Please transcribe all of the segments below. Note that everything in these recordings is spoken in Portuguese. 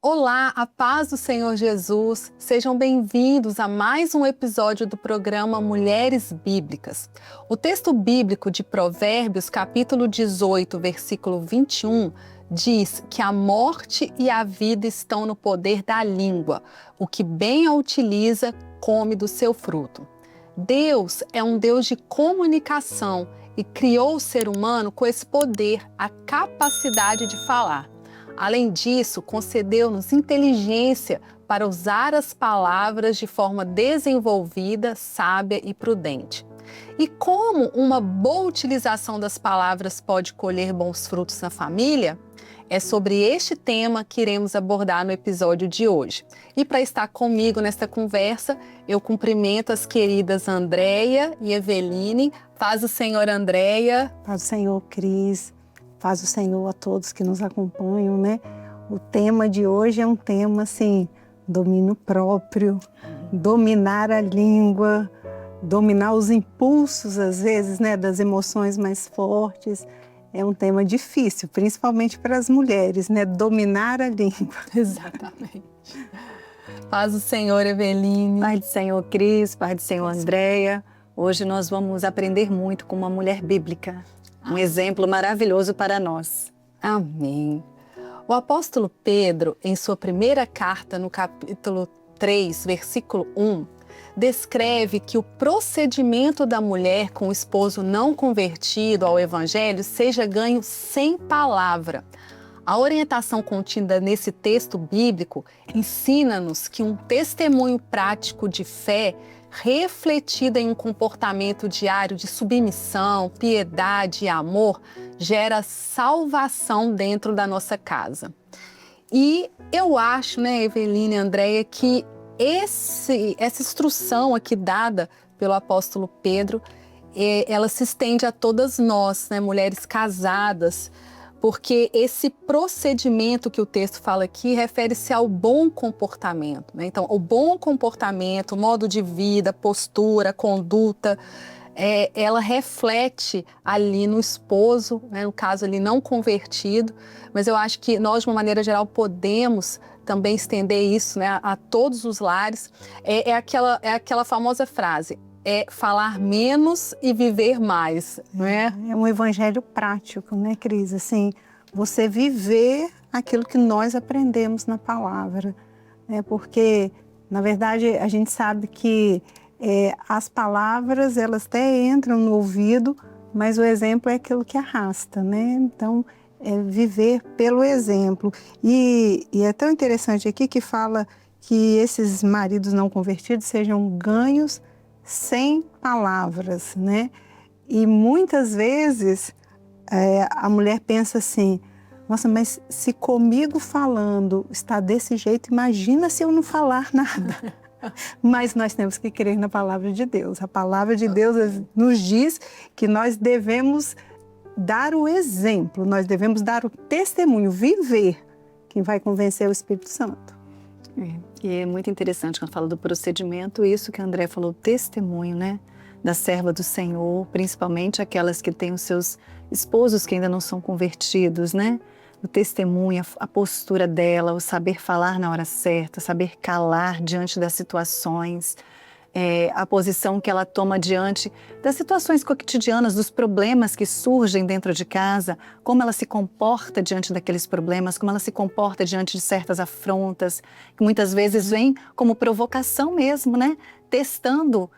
Olá, a paz do Senhor Jesus, sejam bem-vindos a mais um episódio do programa Mulheres Bíblicas. O texto bíblico de Provérbios, capítulo 18, versículo 21, diz que a morte e a vida estão no poder da língua. O que bem a utiliza, come do seu fruto. Deus é um Deus de comunicação e criou o ser humano com esse poder, a capacidade de falar. Além disso, concedeu-nos inteligência para usar as palavras de forma desenvolvida, sábia e prudente. E como uma boa utilização das palavras pode colher bons frutos na família? É sobre este tema que iremos abordar no episódio de hoje. E para estar comigo nesta conversa, eu cumprimento as queridas Andréia e Eveline. Paz o Senhor, Andréia. Paz o Senhor, Cris. Paz o Senhor a todos que nos acompanham, né? O tema de hoje é um tema, assim, domínio próprio, dominar a língua, dominar os impulsos, às vezes, né, das emoções mais fortes. É um tema difícil, principalmente para as mulheres, né? Dominar a língua. Exatamente. Paz do Senhor, Eveline. Paz do Senhor, Cris. Paz do Senhor, Andréia. Hoje nós vamos aprender muito com uma mulher bíblica. Um exemplo maravilhoso para nós. Amém. O apóstolo Pedro, em sua primeira carta, no capítulo 3, versículo 1, descreve que o procedimento da mulher com o esposo não convertido ao evangelho seja ganho sem palavra. A orientação contida nesse texto bíblico ensina-nos que um testemunho prático de fé refletida em um comportamento diário de submissão, piedade e amor, gera salvação dentro da nossa casa. E eu acho, né, Eveline e Andréia, que essa instrução aqui dada pelo apóstolo Pedro, ela se estende a todas nós, né, mulheres casadas, porque esse procedimento que o texto fala aqui refere-se ao bom comportamento, né? Então, o bom comportamento, modo de vida, postura, conduta, ela reflete ali no esposo, né? No caso ali não convertido, mas eu acho que nós, de uma maneira geral, podemos também estender isso, né, a todos os lares. É aquela famosa frase, falar menos e viver mais, não é? É um evangelho prático, né, Cris? Assim, você viver aquilo que nós aprendemos na palavra, né? Porque, na verdade, a gente sabe que as palavras, elas até entram no ouvido, mas o exemplo é aquilo que arrasta, né? Então, viver pelo exemplo. E é tão interessante aqui que fala que esses maridos não convertidos sejam ganhos sem palavras, né? E muitas vezes a mulher pensa assim, nossa, mas se comigo falando está desse jeito, imagina se eu não falar nada. Mas nós temos que crer na palavra de Deus. A palavra de Deus nos diz que nós devemos dar o exemplo, nós devemos dar o testemunho, viver, quem vai convencer o Espírito Santo. E é muito interessante quando fala do procedimento, isso que a André falou, testemunho, né? Da serva do Senhor, principalmente aquelas que têm os seus esposos que ainda não são convertidos, né? O testemunho, a postura dela, o saber falar na hora certa, saber calar diante das situações, a posição que ela toma diante das situações cotidianas, dos problemas que surgem dentro de casa, como ela se comporta diante daqueles problemas, como ela se comporta diante de certas afrontas, que muitas vezes vem como provocação mesmo, né? Testando.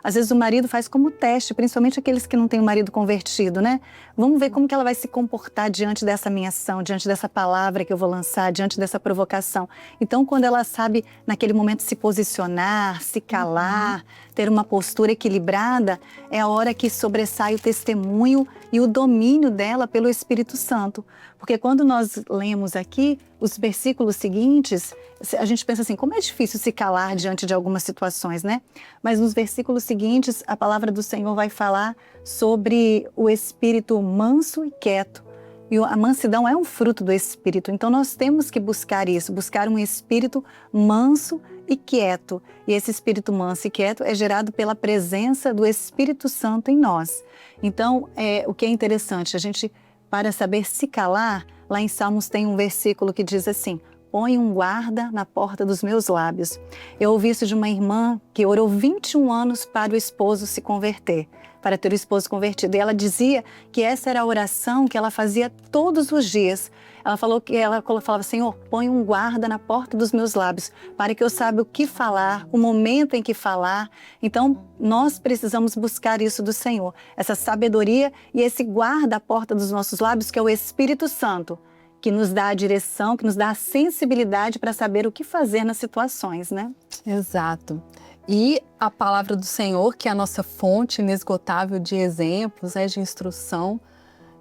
Às vezes o marido faz como teste, principalmente aqueles que não têm o marido convertido, né? Vamos ver como que ela vai se comportar diante dessa minha ação, diante dessa palavra que eu vou lançar, diante dessa provocação. Então, quando ela sabe, naquele momento, se posicionar, se calar, ter uma postura equilibrada, é a hora que sobressai o testemunho e o domínio dela pelo Espírito Santo. Porque quando nós lemos aqui os versículos seguintes, a gente pensa assim, como é difícil se calar diante de algumas situações, né? Mas nos versículos seguintes, a palavra do Senhor vai falar sobre o espírito manso e quieto. E a mansidão é um fruto do Espírito, então nós temos que buscar isso, buscar um espírito manso e quieto. E esse espírito manso e quieto é gerado pela presença do Espírito Santo em nós. Então, o que é interessante, a gente, para saber se calar, lá em Salmos tem um versículo que diz assim: põe um guarda na porta dos meus lábios. Eu ouvi isso de uma irmã que orou 21 anos para o esposo se converter, para ter o esposo convertido. E ela dizia que essa era a oração que ela fazia todos os dias. Ela falou que ela falava: Senhor, põe um guarda na porta dos meus lábios, para que eu saiba o que falar, o momento em que falar. Então, nós precisamos buscar isso do Senhor, essa sabedoria e esse guarda à porta dos nossos lábios, que é o Espírito Santo, que nos dá a direção, que nos dá a sensibilidade para saber o que fazer nas situações, né? Exato. E a palavra do Senhor, que é a nossa fonte inesgotável de exemplos, de instrução,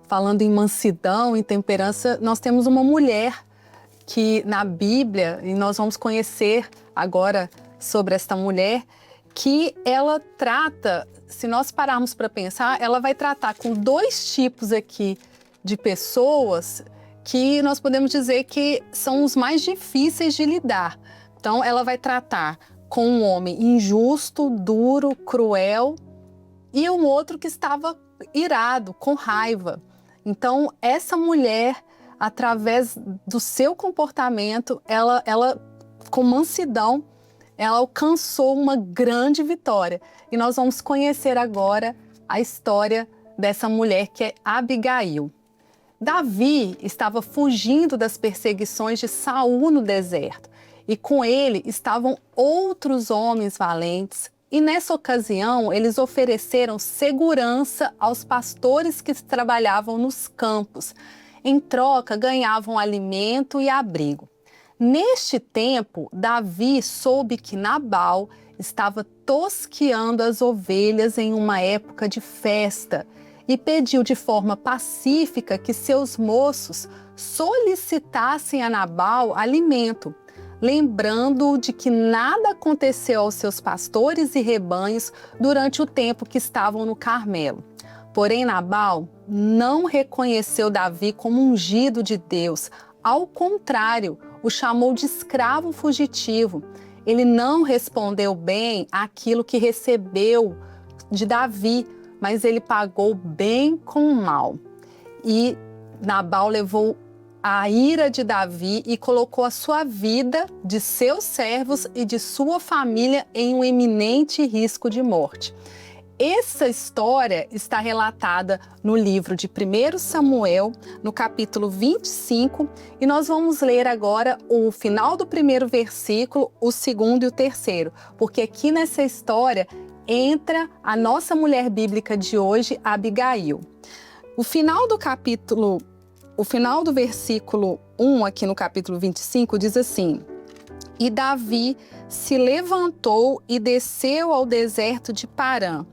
falando em mansidão, em temperança, nós temos uma mulher que na Bíblia, e nós vamos conhecer agora sobre esta mulher, que ela trata, se nós pararmos para pensar, ela vai tratar com dois tipos aqui de pessoas que nós podemos dizer que são os mais difíceis de lidar. Então, ela vai tratar com um homem injusto, duro, cruel, e um outro que estava irado, com raiva. Então, essa mulher, através do seu comportamento, ela com mansidão, ela alcançou uma grande vitória. E nós vamos conhecer agora a história dessa mulher, que é Abigail. Davi estava fugindo das perseguições de Saul no deserto, e com ele estavam outros homens valentes, e nessa ocasião eles ofereceram segurança aos pastores que trabalhavam nos campos. Em troca, ganhavam alimento e abrigo. Neste tempo, Davi soube que Nabal estava tosqueando as ovelhas em uma época de festa, e pediu de forma pacífica que seus moços solicitassem a Nabal alimento, lembrando de que nada aconteceu aos seus pastores e rebanhos durante o tempo que estavam no Carmelo. Porém, Nabal não reconheceu Davi como ungido de Deus. Ao contrário, o chamou de escravo fugitivo. Ele não respondeu bem àquilo que recebeu de Davi, mas ele pagou bem com o mal. E Nabal levou a ira de Davi e colocou a sua vida, de seus servos e de sua família em um iminente risco de morte. Essa história está relatada no livro de 1 Samuel, no capítulo 25, e nós vamos ler agora o final do primeiro versículo, o segundo e o terceiro, porque aqui nessa história entra a nossa mulher bíblica de hoje, Abigail. O final do versículo 1, aqui no capítulo 25, diz assim: E Davi se levantou e desceu ao deserto de Parã.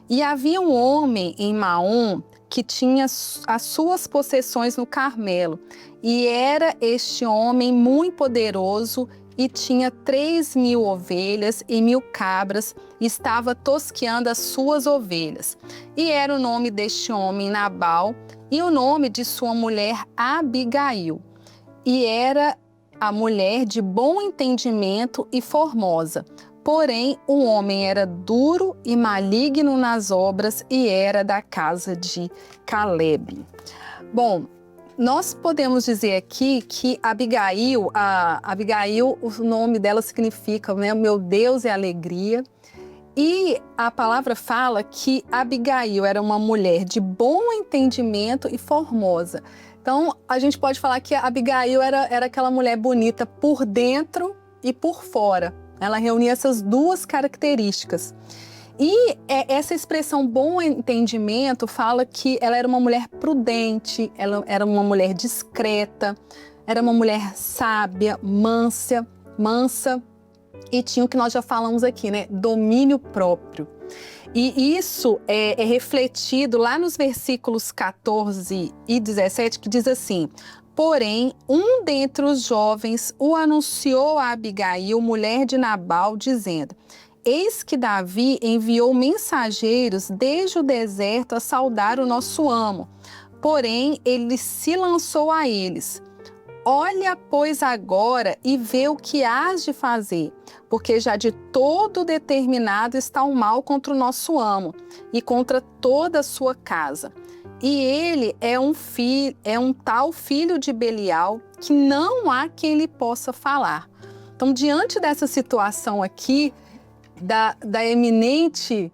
E havia um homem em Maom que tinha as suas possessões no Carmelo. E era este homem muito poderoso e tinha 3.000 ovelhas e 1.000 cabras, e estava tosqueando as suas ovelhas. E era o nome deste homem Nabal, e o nome de sua mulher Abigail. E era a mulher de bom entendimento e formosa. Porém, o homem era duro e maligno nas obras, e era da casa de Calebe. Bom, nós podemos dizer aqui que Abigail, o nome dela significa, né, meu Deus é alegria. E a palavra fala que Abigail era uma mulher de bom entendimento e formosa. Então, a gente pode falar que a Abigail era aquela mulher bonita por dentro e por fora. Ela reunia essas duas características. E essa expressão bom entendimento fala que ela era uma mulher prudente, ela era uma mulher discreta, era uma mulher sábia, mansa, e tinha o que nós já falamos aqui, né? Domínio próprio. E isso é refletido lá nos versículos 14 e 17, que diz assim: Porém, um dentre os jovens o anunciou a Abigail, mulher de Nabal, dizendo: Eis que Davi enviou mensageiros desde o deserto a saudar o nosso amo. Porém, ele se lançou a eles. Olha, pois, agora e vê o que hás de fazer, porque já de todo determinado está o mal contra o nosso amo e contra toda a sua casa. E ele é um tal filho de Belial que não há quem lhe possa falar. Então, diante dessa situação aqui, da eminente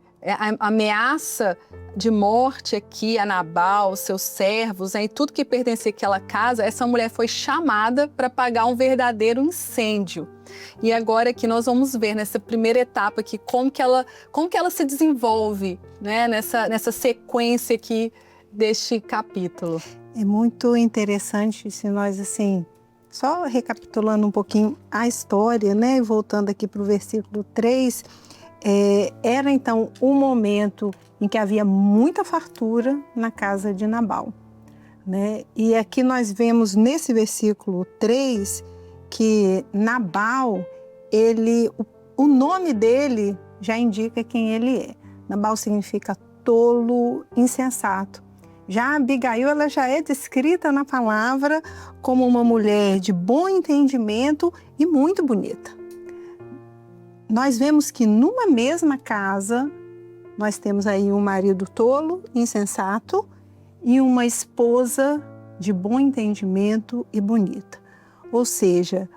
ameaça de morte aqui a Nabal, seus servos, e tudo que pertencia àquela casa, essa mulher foi chamada para apagar um verdadeiro incêndio. E agora aqui nós vamos ver nessa primeira etapa aqui como que ela se desenvolve, né, nessa sequência aqui deste capítulo. É muito interessante se nós, assim, só recapitulando um pouquinho a história, né, voltando aqui para o versículo 3, era então um momento em que havia muita fartura na casa de Nabal, né? E aqui nós vemos nesse versículo 3 que Nabal, o nome dele já indica quem ele é. Nabal significa tolo, insensato. Já Abigail, ela já é descrita na palavra como uma mulher de bom entendimento e muito bonita. Nós vemos que numa mesma casa, nós temos aí um marido tolo, insensato, e uma esposa de bom entendimento e bonita. Ou seja,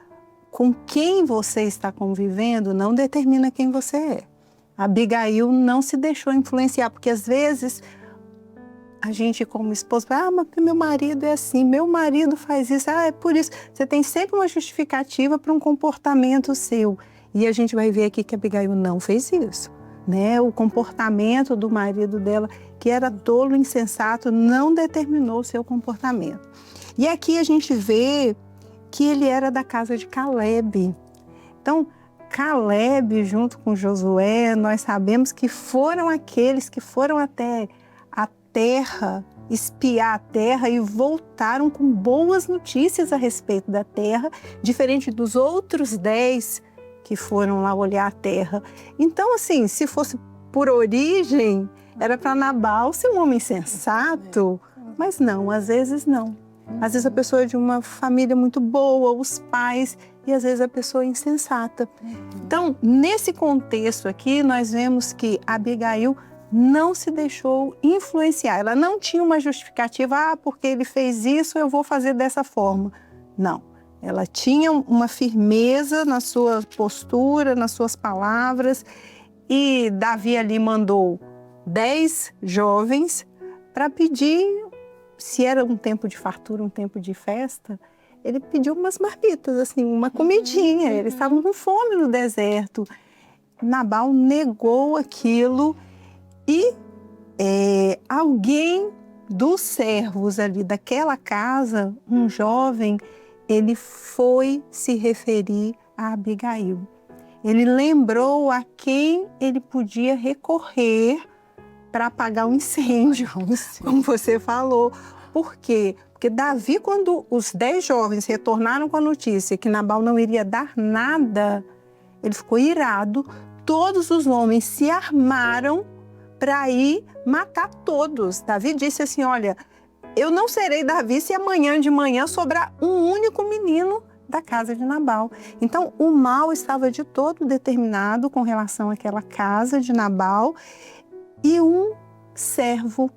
com quem você está convivendo não determina quem você é. Abigail não se deixou influenciar, porque às vezes a gente como esposa fala, mas meu marido é assim, meu marido faz isso, é por isso. Você tem sempre uma justificativa para um comportamento seu. E a gente vai ver aqui que Abigail não fez isso, né? O comportamento do marido dela, que era tolo, insensato, não determinou o seu comportamento. E aqui a gente vê que ele era da casa de Caleb. Então, Caleb, junto com Josué, nós sabemos que foram aqueles que foram até a terra, espiar a terra e voltaram com boas notícias a respeito da terra, diferente dos outros 10 que foram lá olhar a terra. Então, assim, se fosse por origem, era para Nabal ser um homem sensato, mas não, às vezes não. Às vezes a pessoa é de uma família muito boa, os pais, e às vezes a pessoa é insensata. Então, nesse contexto aqui, nós vemos que Abigail não se deixou influenciar. Ela não tinha uma justificativa, porque ele fez isso, eu vou fazer dessa forma. Não. Ela tinha uma firmeza na sua postura, nas suas palavras, e Davi ali mandou 10 jovens para pedir, se era um tempo de fartura, um tempo de festa, ele pediu umas marmitas, assim, uma comidinha. Eles estavam com fome no deserto. Nabal negou aquilo e alguém dos servos ali daquela casa, um jovem, ele foi se referir a Abigail. Ele lembrou a quem ele podia recorrer para apagar um incêndio, como você falou. Por quê? Porque Davi, quando os 10 jovens retornaram com a notícia que Nabal não iria dar nada, ele ficou irado. Todos os homens se armaram para ir matar todos. Davi disse assim, olha, eu não serei Davi se amanhã de manhã sobrar um único menino da casa de Nabal. Então, o mal estava de todo determinado com relação àquela casa de Nabal. E um servo,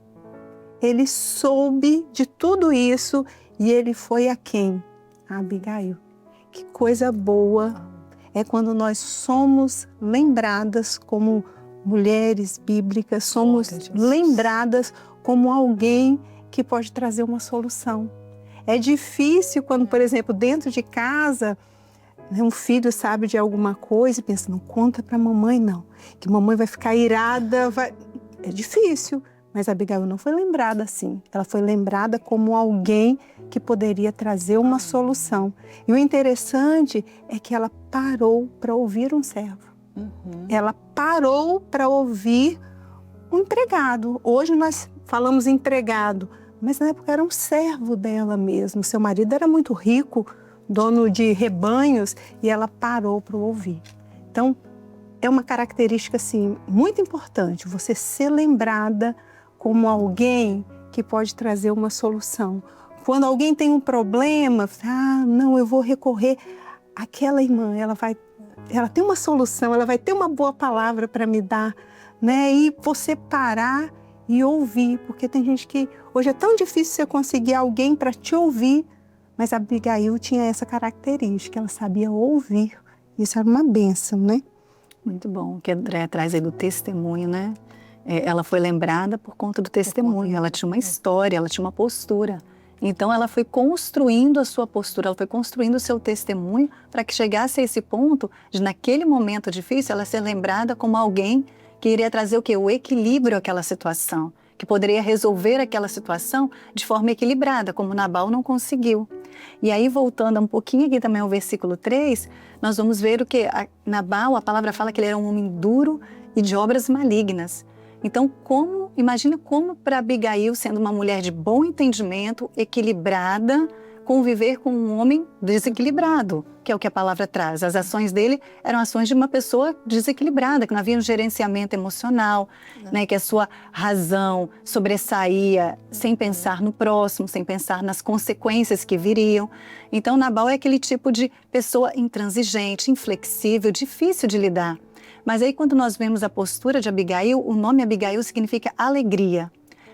ele soube de tudo isso e ele foi a quem? A Abigail. Que coisa boa é quando nós somos lembradas como mulheres bíblicas, somos lembradas como alguém que pode trazer uma solução. É difícil quando, por exemplo, dentro de casa, um filho sabe de alguma coisa e pensa, não conta para a mamãe não, que mamãe vai ficar irada. É difícil, mas a Abigail não foi lembrada assim. Ela foi lembrada como alguém que poderia trazer uma solução. E o interessante é que ela parou para ouvir um servo. Ela parou para ouvir um empregado. Hoje nós falamos empregado, mas na época era um servo dela mesmo. Seu marido era muito rico, dono de rebanhos, e ela parou para ouvir. Então, é uma característica assim, muito importante, você ser lembrada como alguém que pode trazer uma solução. Quando alguém tem um problema, não, eu vou recorrer àquela irmã, ela tem uma solução, ela vai ter uma boa palavra para me dar, né? E você parar e ouvir, porque tem gente que hoje é tão difícil você conseguir alguém para te ouvir, mas a Abigail tinha essa característica, ela sabia ouvir. Isso era uma bênção, né? Muito bom, o que a André traz aí do testemunho, né? Ela foi lembrada por conta do testemunho, ela tinha uma história, ela tinha uma postura. Então ela foi construindo a sua postura, ela foi construindo o seu testemunho para que chegasse a esse ponto de, naquele momento difícil, ela ser lembrada como alguém que iria trazer o quê? O equilíbrio àquela situação, que poderia resolver aquela situação de forma equilibrada, como Nabal não conseguiu. E aí, voltando um pouquinho aqui também ao versículo 3, nós vamos ver o que Nabal, a palavra fala que ele era um homem duro e de obras malignas. Então, imagina como para Abigail, sendo uma mulher de bom entendimento, equilibrada, conviver com um homem desequilibrado, que é o que a palavra traz. As ações dele eram ações de uma pessoa desequilibrada, que não havia um gerenciamento emocional, né, que a sua razão sobressaía sem pensar no próximo, sem pensar nas consequências que viriam. Então, Nabal é aquele tipo de pessoa intransigente, inflexível, difícil de lidar. Mas aí, quando nós vemos a postura de Abigail, o nome Abigail significa alegria.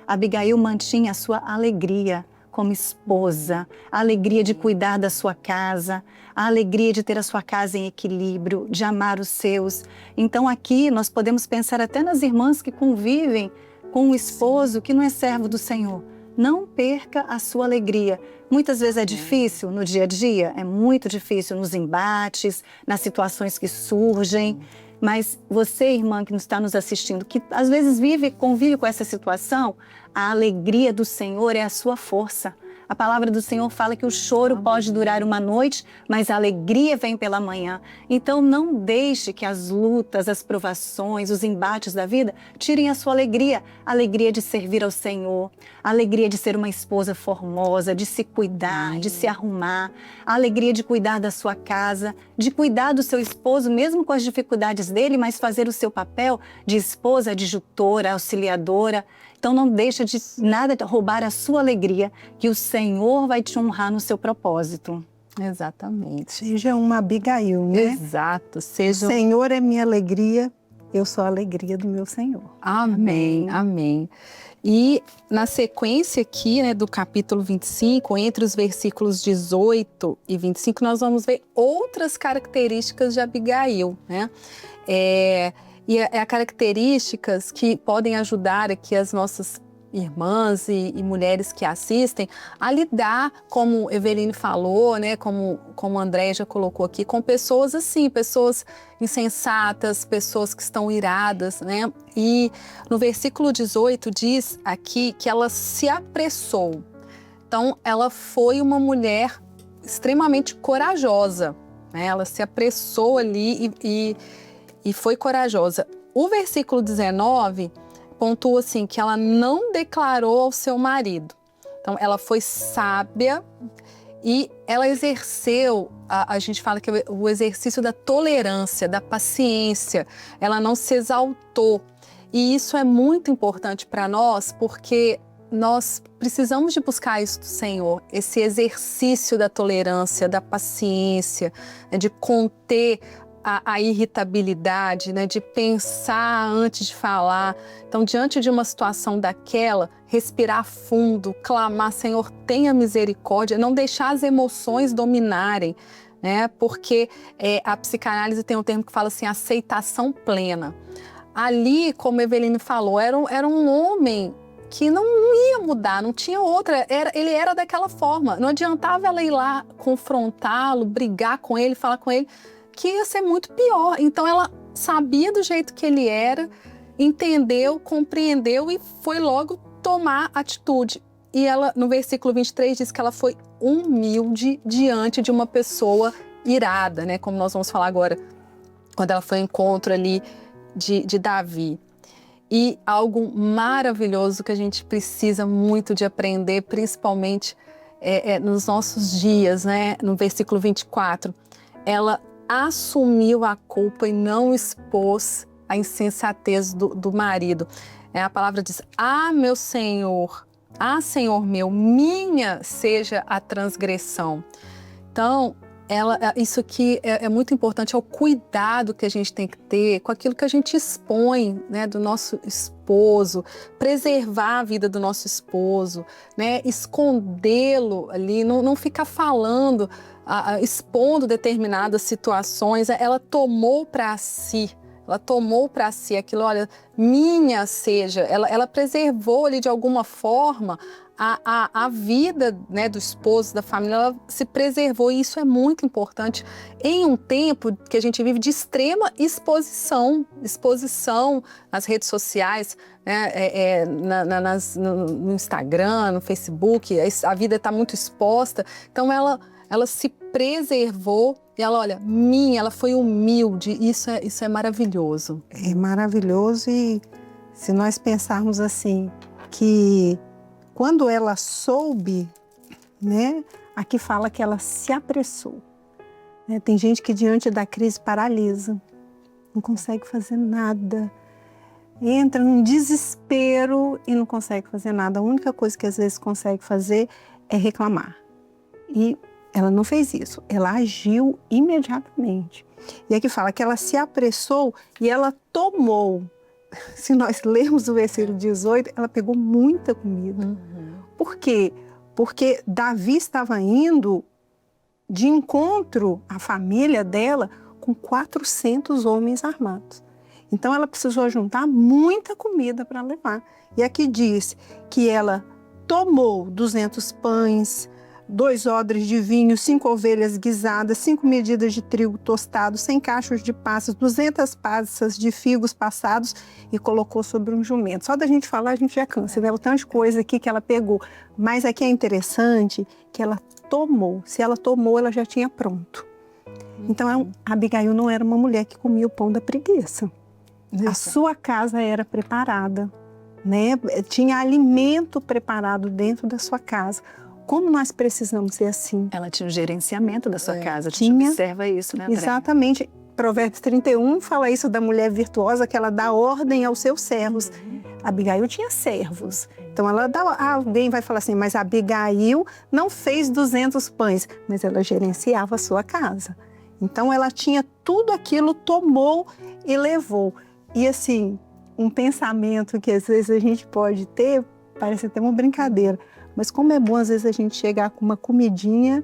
Abigail mantinha a sua alegria como esposa, a alegria de cuidar da sua casa, a alegria de ter a sua casa em equilíbrio, de amar os seus. Então aqui nós podemos pensar até nas irmãs que convivem com um esposo que não é servo do Senhor. Não perca a sua alegria. Muitas vezes é difícil no dia a dia, é muito difícil nos embates, nas situações que surgem. Mas você, irmã, que está nos assistindo, que às vezes convive com essa situação, a alegria do Senhor é a sua força. A palavra do Senhor fala que o choro pode durar uma noite, mas a alegria vem pela manhã. Então não deixe que as lutas, as provações, os embates da vida tirem a sua alegria. A alegria de servir ao Senhor, a alegria de ser uma esposa formosa, de se cuidar, de se arrumar, a alegria de cuidar da sua casa, de cuidar do seu esposo, mesmo com as dificuldades dele, mas fazer o seu papel de esposa, adjutora, auxiliadora. Então não deixa de nada roubar a sua alegria, que o Senhor vai te honrar no seu propósito. Exatamente. Seja uma Abigail, né? Exato. O Senhor é minha alegria, eu sou a alegria do meu Senhor. Amém, amém. E na sequência aqui, né, do capítulo 25, entre os versículos 18 e 25, nós vamos ver outras características de Abigail, né? E há características que podem ajudar aqui as nossas irmãs e mulheres que assistem a lidar, como Eveline falou, né, como a Andréia já colocou aqui, com pessoas assim, pessoas insensatas, pessoas que estão iradas, né? E no versículo 18 diz aqui que ela se apressou. Então, ela foi uma mulher extremamente corajosa, né? Ela se apressou ali e foi corajosa. O versículo 19 pontua assim, que ela não declarou ao seu marido. Então, ela foi sábia e ela exerceu, a gente fala que é o exercício da tolerância, da paciência. Ela não se exaltou. E isso é muito importante para nós, porque nós precisamos de buscar isso do Senhor, esse exercício da tolerância, da paciência, né, de conter a irritabilidade, né, de pensar antes de falar. Então, diante de uma situação daquela, respirar fundo, clamar, Senhor, tenha misericórdia, não deixar as emoções dominarem, né, porque a psicanálise tem um termo que fala assim, aceitação plena. Ali, como a Eveline falou, era um homem que não ia mudar, não tinha outra, ele era daquela forma. Não adiantava ela ir lá confrontá-lo, brigar com ele, falar com ele, que ia ser muito pior. Então ela sabia do jeito que ele era, entendeu, compreendeu e foi logo tomar atitude. E ela, no versículo 23, diz que ela foi humilde diante de uma pessoa irada, né? Como nós vamos falar agora, quando ela foi ao encontro ali de Davi. E algo maravilhoso que a gente precisa muito de aprender, principalmente nos nossos dias, né? No versículo 24, ela assumiu a culpa e não expôs a insensatez do marido. A palavra diz, meu Senhor, Ah, Senhor meu, minha seja a transgressão. Então, isso aqui é muito importante, é o cuidado que a gente tem que ter com aquilo que a gente expõe, né, do nosso esposo, preservar a vida do nosso esposo, né, escondê-lo ali, não ficar falando, expondo determinadas situações. Ela tomou para si. Ela tomou para si aquilo, olha, minha seja, ela preservou ali de alguma forma a vida, né, do esposo, da família, ela se preservou, e isso é muito importante em um tempo que a gente vive de extrema exposição nas redes sociais, né, no Instagram, no Facebook, a vida está muito exposta, então ela se preservou e ela foi humilde, isso é maravilhoso. É maravilhoso, e se nós pensarmos assim, que quando ela soube, né, aqui fala que ela se apressou. Né? Tem gente que diante da crise paralisa, não consegue fazer nada, entra num desespero e não consegue fazer nada. A única coisa que às vezes consegue fazer é reclamar. E ela não fez isso, ela agiu imediatamente. E aqui fala que ela se apressou e ela tomou. Se nós lermos o versículo 18, ela pegou muita comida. Uhum. Por quê? Porque Davi estava indo de encontro à família dela com 400 homens armados. Então ela precisou juntar muita comida para levar. E aqui diz que ela tomou 200 pães, 2 odres de vinho, 5 ovelhas guisadas, 5 medidas de trigo tostado, 100 cachos de passas, 200 passas de figos passados, e colocou sobre um jumento. Só da gente falar a gente já cansa, né? O tanto de coisa aqui que ela pegou. Mas aqui é interessante que ela tomou. Se ela tomou, ela já tinha pronto. Então a Abigail não era uma mulher que comia o pão da preguiça. A sua casa era preparada, né? Tinha alimento preparado dentro da sua casa. Como nós precisamos ser assim? Ela tinha o gerenciamento da sua casa, a gente tinha, observa isso, né, André? Exatamente. Provérbios 31 fala isso da mulher virtuosa, que ela dá ordem aos seus servos. Abigail tinha servos. Então ela alguém vai falar assim, mas Abigail não fez 200 pães, mas ela gerenciava a sua casa. Então ela tinha tudo aquilo, tomou e levou. E assim, um pensamento que às vezes a gente pode ter, parece até uma brincadeira, mas como é bom às vezes a gente chegar com uma comidinha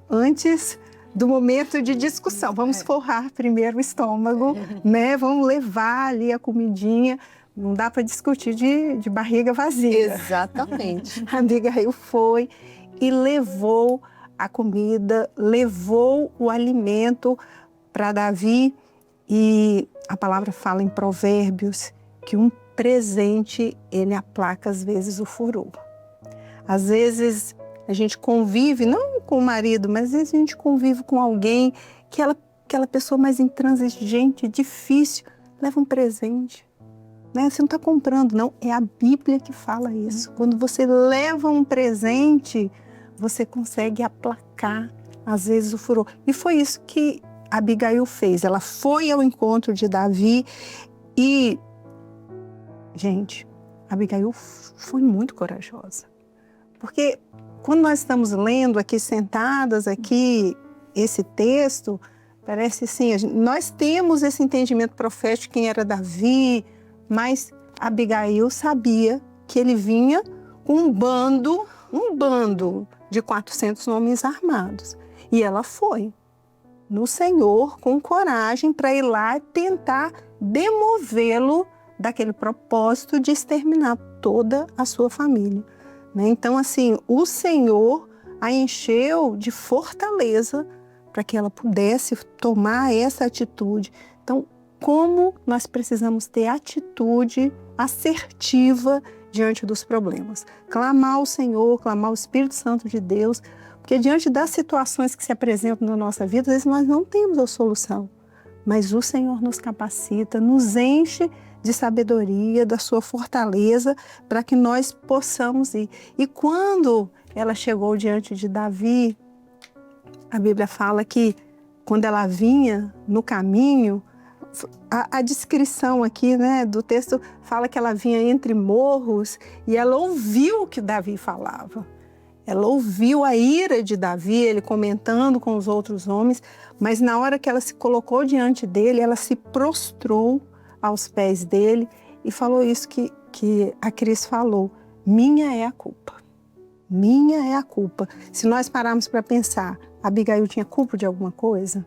antes do momento de discussão. Vamos forrar primeiro o estômago, né? Vamos levar ali a comidinha. Não dá para discutir de barriga vazia. Exatamente. A Abigail foi e levou a comida, levou o alimento para Davi. E a palavra fala em Provérbios que um presente, ele aplaca às vezes o furor. Às vezes a gente convive, não com o marido, mas às vezes a gente convive com alguém que aquela pessoa mais intransigente, difícil, leva um presente. Né? Você não está comprando, não. É a Bíblia que fala isso. Quando você leva um presente, você consegue aplacar, às vezes, o furor. E foi isso que Abigail fez. Ela foi ao encontro de Davi e, gente, Abigail foi muito corajosa. Porque quando nós estamos lendo aqui, sentadas aqui, esse texto, parece assim, nós temos esse entendimento profético de quem era Davi, mas Abigail sabia que ele vinha com um bando de 400 homens armados. E ela foi no Senhor com coragem para ir lá e tentar demovê-lo daquele propósito de exterminar toda a sua família. Então, assim, o Senhor a encheu de fortaleza para que ela pudesse tomar essa atitude. Então, como nós precisamos ter atitude assertiva diante dos problemas? Clamar ao Senhor, clamar ao Espírito Santo de Deus, porque diante das situações que se apresentam na nossa vida, às vezes nós não temos a solução, mas o Senhor nos capacita, nos enche de sabedoria, da sua fortaleza, para que nós possamos ir. E quando ela chegou diante de Davi, a Bíblia fala que quando ela vinha no caminho, a descrição aqui, né, do texto fala que ela vinha entre morros e ela ouviu o que Davi falava. Ela ouviu a ira de Davi, ele comentando com os outros homens, mas na hora que ela se colocou diante dele, ela se prostrou aos pés dele e falou isso que a Cris falou: minha é a culpa. Minha é a culpa. Se nós pararmos para pensar, Abigail tinha culpa de alguma coisa?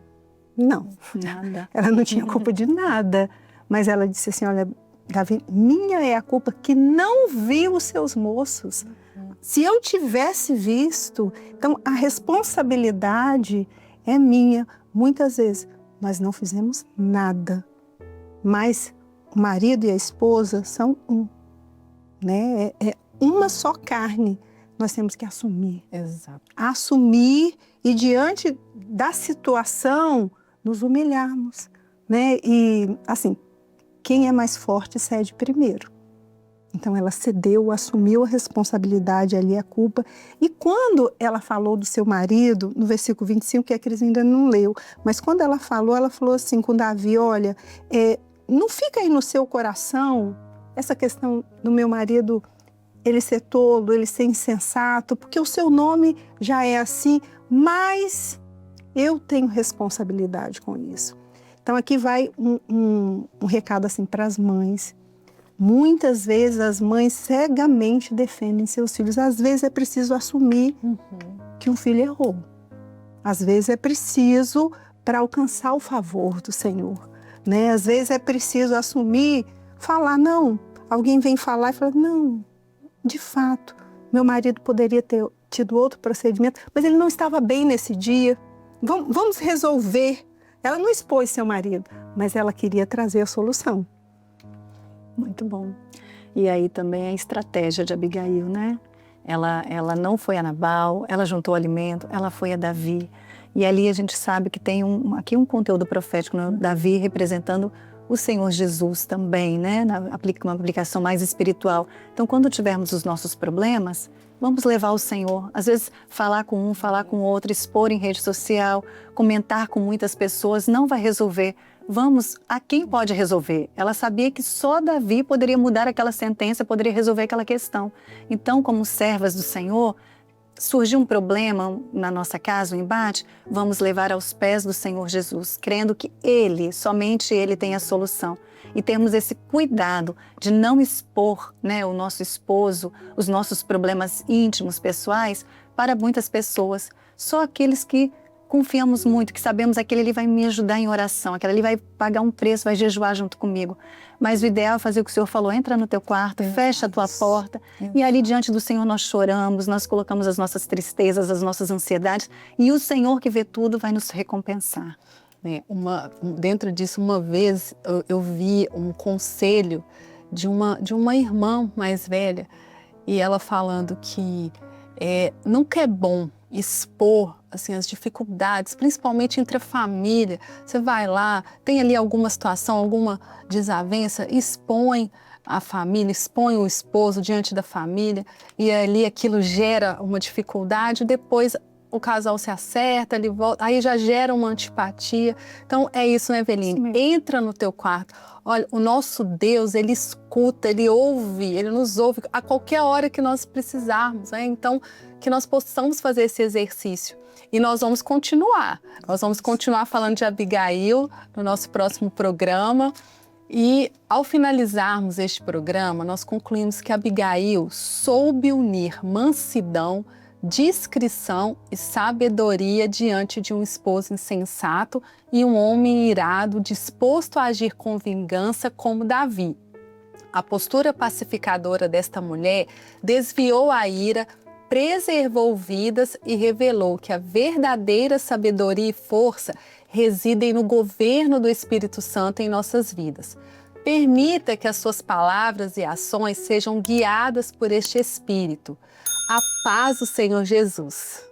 Não. Nada. Ela não tinha culpa de nada. Mas ela disse assim: olha, Davi, minha é a culpa que não vi os seus moços. Se eu tivesse visto, então a responsabilidade é minha. Muitas vezes nós não fizemos nada, mas o marido e a esposa são um, né? É uma só carne. Nós temos que assumir. Exato. Assumir e diante da situação nos humilharmos, né? E assim, quem é mais forte cede primeiro. Então ela cedeu, assumiu a responsabilidade ali, a culpa. E quando ela falou do seu marido, no versículo 25, que a Cris ainda não leu, mas quando ela falou assim com Davi: olha, não fica aí no seu coração essa questão do meu marido, ele ser tolo, ele ser insensato, porque o seu nome já é assim, mas eu tenho responsabilidade com isso. Então aqui vai um recado assim para as mães. Muitas vezes as mães cegamente defendem seus filhos. Às vezes é preciso assumir que um filho errou. Às vezes é preciso para alcançar o favor do Senhor, né? Às vezes é preciso assumir, falar, não. Alguém vem falar e fala, não, de fato, meu marido poderia ter tido outro procedimento, mas ele não estava bem nesse dia. Vamos resolver. Ela não expôs seu marido, mas ela queria trazer a solução. Muito bom. E aí também a estratégia de Abigail, né? Ela não foi a Nabal, ela juntou alimento, ela foi a Davi. E ali a gente sabe que tem aqui um conteúdo profético, né? Davi representando o Senhor Jesus também, né? Uma aplicação mais espiritual. Então, quando tivermos os nossos problemas, vamos levar ao Senhor. Às vezes, falar com um, falar com outro, expor em rede social, comentar com muitas pessoas, não vai resolver. Vamos a quem pode resolver. Ela sabia que só Davi poderia mudar aquela sentença, poderia resolver aquela questão. Então, como servas do Senhor, surgiu um problema na nossa casa, um embate, vamos levar aos pés do Senhor Jesus, crendo que Ele, somente Ele tem a solução. E temos esse cuidado de não expor, né, o nosso esposo, os nossos problemas íntimos, pessoais, para muitas pessoas. Só aqueles que confiamos muito, que sabemos aquele ali vai me ajudar em oração, aquele ali vai pagar um preço, vai jejuar junto comigo. Mas o ideal é fazer o que o Senhor falou: entra no teu quarto, fecha a tua porta, e ali diante do Senhor nós choramos, nós colocamos as nossas tristezas, as nossas ansiedades, e o Senhor que vê tudo vai nos recompensar. Dentro disso, uma vez eu vi um conselho de uma irmã mais velha, e ela falando que nunca é bom expor assim, as dificuldades, principalmente entre a família. Você vai lá, tem ali alguma situação, alguma desavença, expõe a família, expõe o esposo diante da família, e ali aquilo gera uma dificuldade, depois o casal se acerta, ele volta, aí já gera uma antipatia. Então é isso, né, Eveline? Entra no teu quarto. Olha, o nosso Deus, Ele escuta, Ele ouve, Ele nos ouve a qualquer hora que nós precisarmos, né? Então, que nós possamos fazer esse exercício. E nós vamos continuar falando de Abigail no nosso próximo programa. E ao finalizarmos este programa, nós concluímos que Abigail soube unir mansidão, discrição e sabedoria diante de um esposo insensato e um homem irado disposto a agir com vingança como Davi. A postura pacificadora desta mulher desviou a ira, preservou vidas e revelou que a verdadeira sabedoria e força residem no governo do Espírito Santo em nossas vidas. Permita que as suas palavras e ações sejam guiadas por este Espírito. A paz do Senhor Jesus.